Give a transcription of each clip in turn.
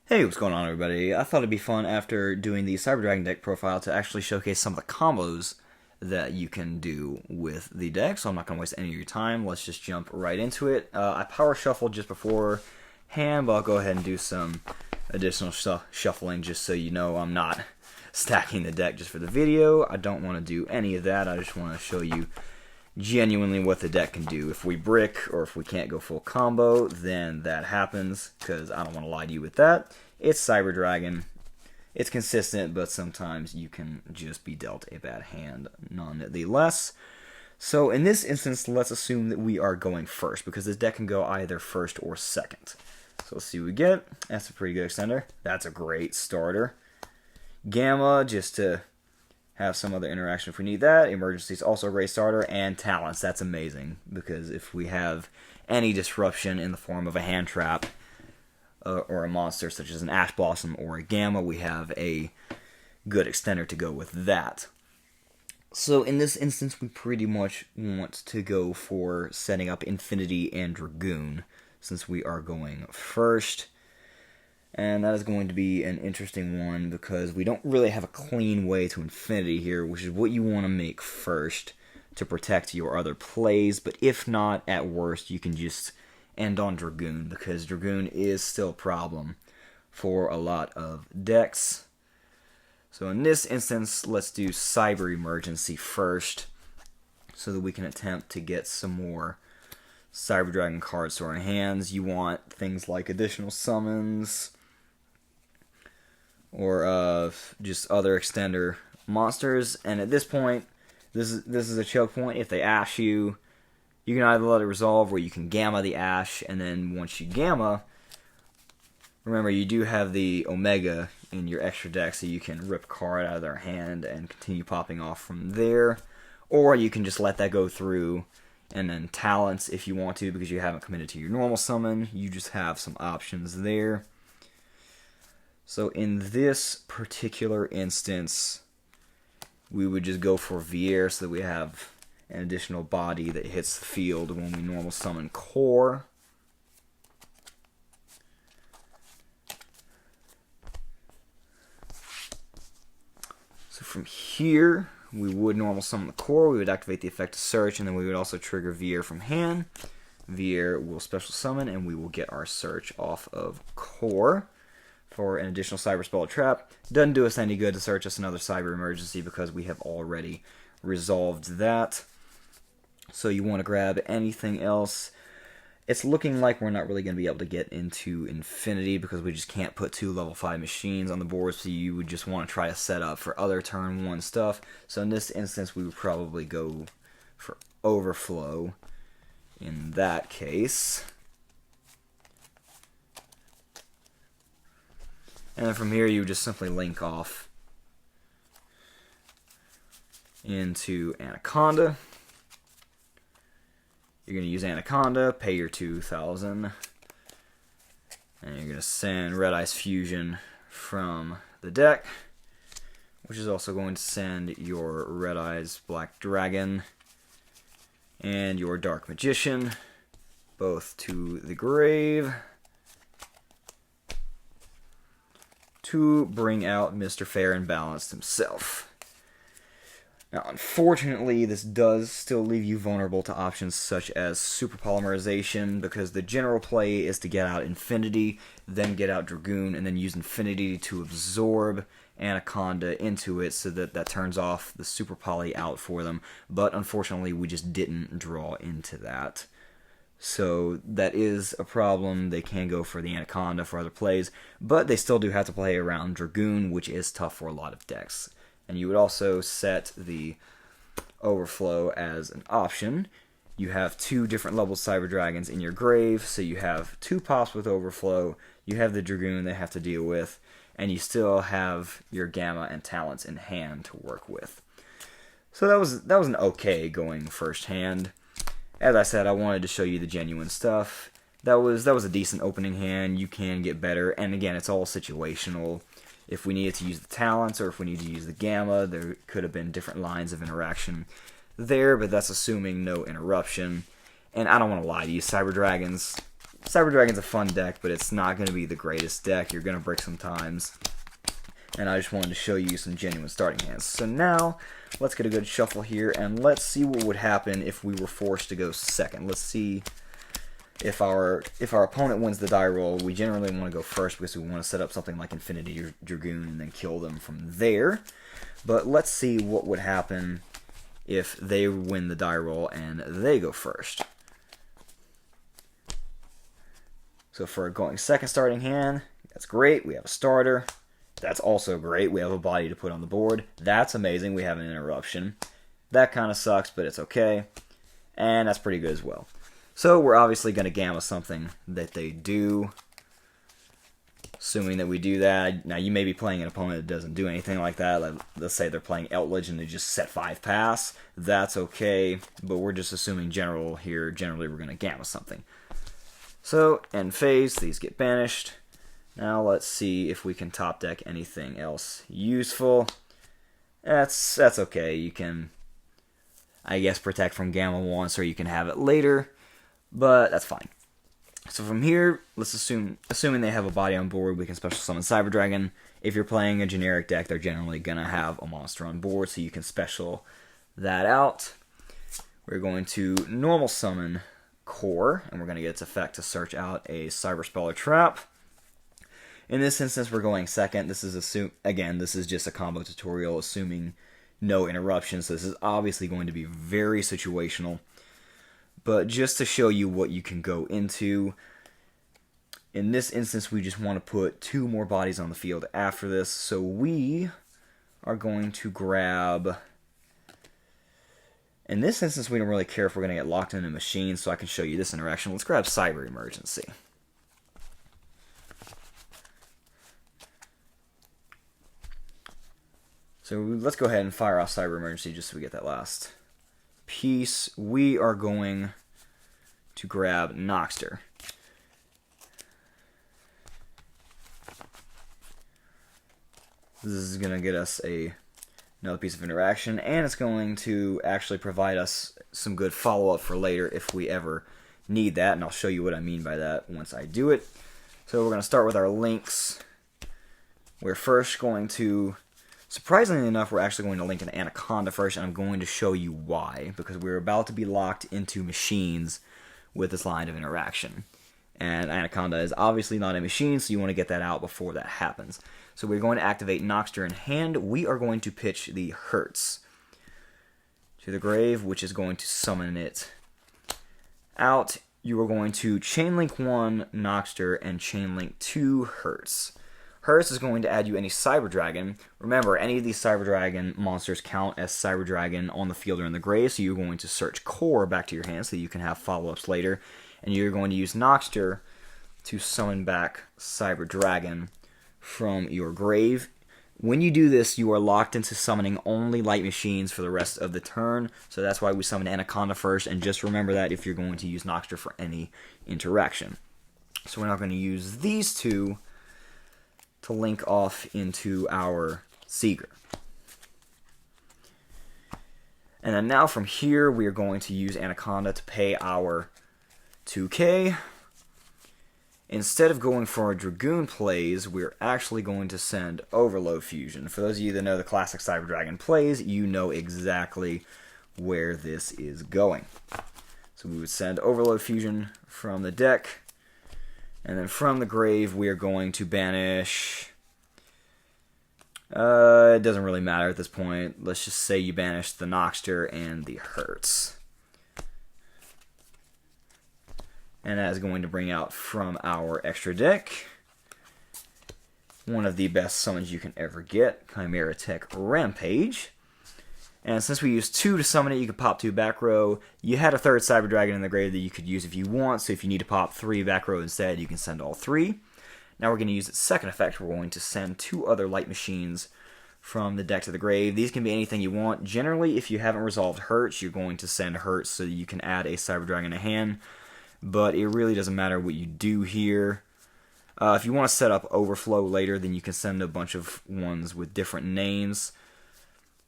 Hey, what's going on, everybody? I thought it'd be fun after doing the Cyber Dragon deck profile to actually showcase some of the combos that you can do with the deck, so I'm not going to waste any of your time. Let's just jump right into it. I power shuffled just before hand, but I'll go ahead and do some additional shuffling just so you know I'm not stacking the deck just for the video. I don't want to do any of that. I just want to show you genuinely what the deck can do. If we brick or if we can't go full combo, then that happens, because I don't want to lie to you with that. It's Cyber Dragon. It's consistent, but sometimes you can just be dealt a bad hand nonetheless. So in this instance, let's assume that we are going first, because this deck can go either first or second. So let's see what we get. That's a pretty good extender. That's a great starter. Gamma, just to have some other interaction if we need that. Emergency is also a great starter. And Talents, that's amazing, because if we have any disruption in the form of a hand trap or a monster such as an Ash Blossom or a Gamma, we have a good extender to go with that. So in this instance, we pretty much want to go for setting up Infinity and Dragoon, since we are going first. And that is going to be an interesting one, because we don't really have a clean way to Infinity here, which is what you want to make first to protect your other plays. But if not, at worst, you can just end on Dragoon, because Dragoon is still a problem for a lot of decks. So in this instance, let's do Cyber Emergency first, so that we can attempt to get some more Cyber Dragon cards to our hands. You want things like additional summons, or just other extender monsters. And at this point, this is a choke point. If they Ash you, you can either let it resolve, or you can Gamma the Ash, and then once you Gamma, remember you do have the Omega in your extra deck, so you can rip a card out of their hand and continue popping off from there. Or you can just let that go through, and then Talents if you want to, because you haven't committed to your normal summon. You just have some options there. So in this particular instance, we would just go for Vier, so that we have an additional body that hits the field when we normal summon Core. So from here, we would normal summon the Core, we would activate the effect of Search, and then we would also trigger Vier from hand. Vier will special summon, and we will get our Search off of Core for an additional Cyber Spell Trap. Doesn't do us any good to search us another Cyber Emergency, because we have already resolved that. So you want to grab anything else. It's looking like we're not really going to be able to get into Infinity, because we just can't put two level 5 machines on the board, so you would just want to try to set up for other turn 1 stuff. So in this instance, we would probably go for Overflow in that case. And then from here, you would just simply link off into Anaconda. You're going to use Anaconda, pay your 2,000, and you're going to send Red Eyes Fusion from the deck, which is also going to send your Red Eyes Black Dragon and your Dark Magician both to the grave, to bring out Mr. Fair and Balanced himself. Now, unfortunately, this does still leave you vulnerable to options such as Super Polymerization, because the general play is to get out Infinity, then get out Dragoon, and then use Infinity to absorb Anaconda into it, so that that turns off the Super Poly out for them. But unfortunately, we just didn't draw into that. So that is a problem. They can go for the Anaconda for other plays, but they still do have to play around Dragoon, which is tough for a lot of decks. And you would also set the Overflow as an option. You have 2 different level Cyber Dragons in your grave, so you have 2 pops with Overflow, you have the Dragoon they have to deal with, and you still have your Gamma and Talents in hand to work with. So that was an okay going first hand. As I said, I wanted to show you the genuine stuff. That was a decent opening hand. You can get better, and again, it's all situational. If we needed to use the Talents, or if we need to use the Gamma, there could have been different lines of interaction there, but that's assuming no interruption. And I don't want to lie to you, Cyber Dragons, Cyber Dragon's a fun deck, but it's not going to be the greatest deck. You're going to break sometimes. And I just wanted to show you some genuine starting hands. So now, let's get a good shuffle here, and let's see what would happen if we were forced to go second. Let's see if our opponent wins the die roll. We generally want to go first because we want to set up something like Infinity Dragoon and then kill them from there. But let's see what would happen if they win the die roll and they go first. So for going second starting hand, that's great. We have a starter. That's also great. We have a body to put on the board. That's amazing. We have an interruption. That kind of sucks, but it's okay. And that's pretty good as well. So we're obviously going to gamma something that they do. Assuming that we do that. Now you may be playing an opponent that doesn't do anything like that. Like, let's say they're playing Eltlage and they just set 5 pass. That's okay. But we're just assuming general here. Generally we're going to gamma something. So end phase. These get banished. Now let's see if we can top deck anything else useful. That's okay. You can, I guess, protect from Gamma once, or you can have it later, but that's fine. So from here, let's assuming they have a body on board, we can special summon Cyber Dragon. If you're playing a generic deck, they're generally going to have a monster on board, so you can special that out. We're going to normal summon Core, and we're going to get its effect to search out a Cyber Spell or Trap. In this instance, we're going second. This is this is just a combo tutorial, assuming no interruptions. So this is obviously going to be very situational. But just to show you what you can go into, in this instance, we just want to put 2 more bodies on the field after this. So we are going to grab... In this instance, we don't really care if we're going to get locked in a machine, so I can show you this interaction. Let's grab Cyber Emergency. So let's go ahead and fire off Cyber Emergency just so we get that last piece. We are going to grab Noxter. This is going to get us another piece of interaction, and it's going to actually provide us some good follow-up for later if we ever need that, and I'll show you what I mean by that once I do it. So we're going to start with our links. We're first going to... Surprisingly enough, we're actually going to link an Anaconda first, and I'm going to show you why, because we're about to be locked into machines with this line of interaction. And Anaconda is obviously not a machine, so you want to get that out before that happens. So we're going to activate Noxter in hand. We are going to pitch the Hertz to the grave, which is going to summon it out. You are going to Chainlink 1 Noxter and Chainlink 2 Hertz. Hertz is going to add you any Cyber Dragon. Remember, any of these Cyber Dragon monsters count as Cyber Dragon on the field or in the grave, so you're going to search Core back to your hand so you can have follow-ups later. And you're going to use Noxter to summon back Cyber Dragon from your grave. When you do this, you are locked into summoning only light machines for the rest of the turn, so that's why we summon Anaconda first, and just remember that if you're going to use Noxter for any interaction. So we're now going to use these two to link off into our Seeger. And then now from here, we are going to use Anaconda to pay our 2k. Instead of going for our Dragoon plays, we're actually going to send Overload Fusion. For those of you that know the classic Cyber Dragon plays, you know exactly where this is going. So we would send Overload Fusion from the deck, and then from the grave, we are going to banish... it doesn't really matter at this point. Let's just say you banish the Noxter and the Hertz. And that is going to bring out from our extra deck one of the best summons you can ever get, Chimera Tech Rampage. And since we used 2 to summon it, you could pop 2 back row. You had a 3rd Cyber Dragon in the grave that you could use if you want, so if you need to pop 3 back row instead, you can send all 3. Now we're going to use its second effect. We're going to send 2 other light machines from the deck to the grave. These can be anything you want. Generally, if you haven't resolved Hertz, you're going to send Hertz so that you can add a Cyber Dragon to hand. But it really doesn't matter what you do here. If you want to set up Overflow later, then you can send a bunch of ones with different names.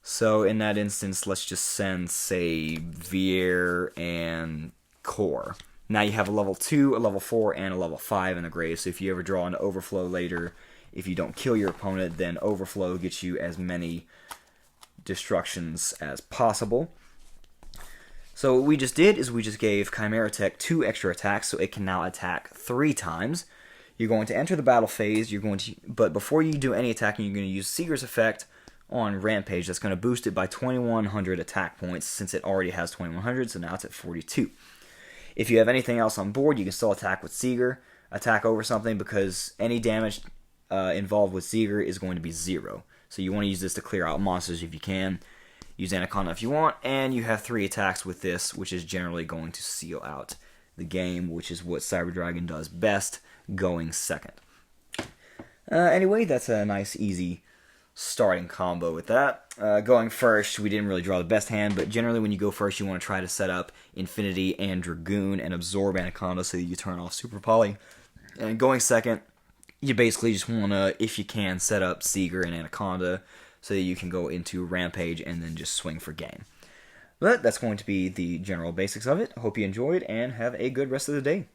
So in that instance, let's just send, say, Vier and Core. Now you have a level 2, a level 4, and a level 5 in the grave, so if you ever draw an Overflow later, if you don't kill your opponent, then Overflow gets you as many destructions as possible. So what we just did is we just gave Chimera Tech 2 extra attacks, so it can now attack 3 times. You're going to enter the battle phase, but before you do any attacking, you're going to use Seeger's Effect on Rampage. That's going to boost it by 2,100 attack points, since it already has 2,100, so now it's at 42. If you have anything else on board, you can still attack with Seeger, attack over something, because any damage involved with Seeger is going to be 0. So you want to use this to clear out monsters if you can. Use Anaconda if you want, and you have 3 attacks with this, which is generally going to seal out the game, which is what Cyber Dragon does best, going second. Anyway, that's a nice, easy starting combo with that. Going first, we didn't really draw the best hand, but generally when you go first, you want to try to set up Infinity and Dragoon and absorb Anaconda so that you turn off Super Poly. And going second, you basically just want to, if you can, set up Seeger and Anaconda so that you can go into Rampage and then just swing for game. But that's going to be the general basics of it. Hope you enjoyed, and have a good rest of the day.